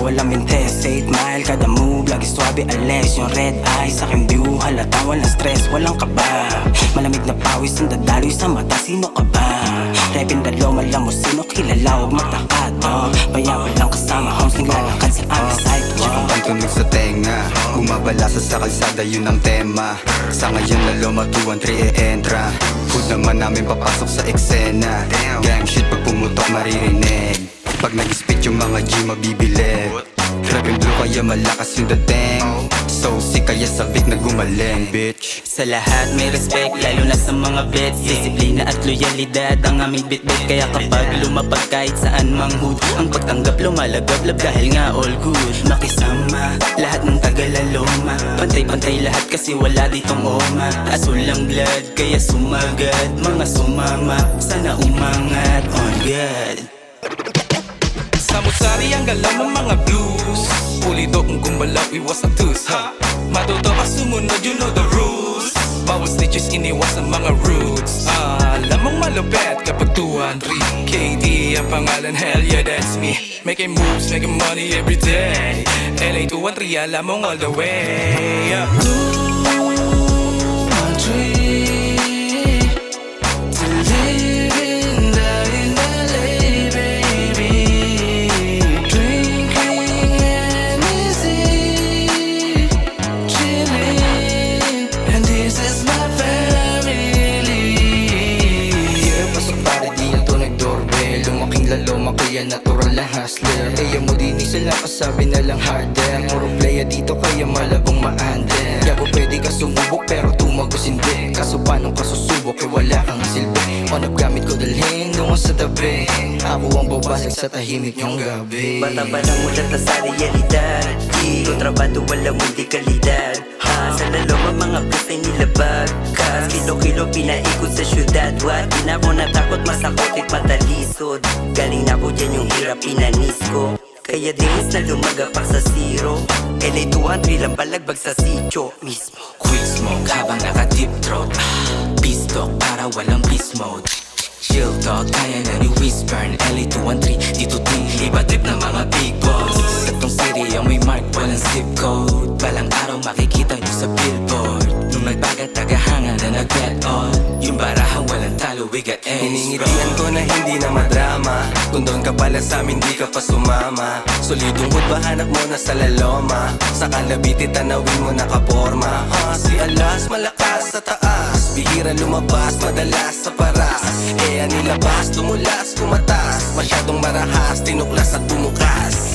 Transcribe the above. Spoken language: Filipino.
walang mintes 8 mile kada move, lagi swabe ales. Yung red eyes sa aking view, halata walang stress, walang kaba. Malamig na pawis ang dadaloy sa mata, sino ka ba? Repin dalo, malam mo sino kilala, huwag magtakad Bayabal lang kasama, homes naglalakad sa aming sidewalk. Ang tunog sa tenga, bumabalasa sa kalsada, yun ang tema. Sa ngayon lalo matuwan 3 e-entra. Food naman namin papasok sa eksena. Gang shit pag pumutok maririnig. Pag nag-spit yung mga G mabibilib. Rapping blue kaya malakas yung dating. So sick kaya sa Vic na gumaling, bitch. Sa lahat may respect, lalo na sa mga bets. Disiplina at loyalidad ang aming bitbit. Kaya kapag lumapag kahit saan mang hood, ang pagtanggap lumalagablab dahil nga all good. Makisama, lahat ng Tagalaloma, pantay-pantay lahat kasi wala ditong oma. Asul ang blood, kaya sumagad. Mga sumama, sana umangat on God. Samut-sari ang galaw ng mga blues. Pulido kung gumalaw, iwas ang tus, ha? Matuto ka sumunod, you know the rules. Bawat stitches iniwas ang mga roots. Alam mong malupet kapag 213 KD ang pangalan, hell yeah that's me. Making moves, making money every day. LA 213, alam mong all the way, yeah. 213 kaya natural lang hustler. Kaya mo din sila kasabi na lang harder. Puro playa dito kaya malabong maander. Gago pwede ka sumubok pero tumagos hindi. Kaso paano ka susubok eh wala kang silbi. Manap gamit ko dalhin doon sa tabi. Ako ang babasag sa tahimik yung gabi. Bata pa lang mulat na sa realidad. Kontrabando wala mundi kalidad. Sa laloma mga plus ay nilabag. Kilo-kilo pinaikot sa syudad. What? Di na ako natakot, masakot at matalisod. Galing na ko dyan yung hirap pinanis ko. Kaya dinis na lumagapak sa zero. LA 213 lang balagbag sa sityo mismo. Quick smoke habang naka-deep throat. Pistok para walang beast mode. Chill talk, kaya na ni whisper. LA 213, dito din iba trip ng mga big boss. Sa tong city ang may mark, walang zip code. Balang araw makikita nyo sa billboard. Nung nagbagat tagahanga na nag-get on. Yung barahan walang talo, we got A's. Hiningitian ko na hindi na madrama. Kung doon ka pala sa'min di ka pa sumama. Solidong hood ba hanap mo na sa laloma. Sa Calabiti tanawin mo nakaporma. Si Alas malakas sa taas. Bihira lumabas madalas sa paras. Nilabas, tumulas, kumatas. Masyadong marahas, tinuklas at bumukas.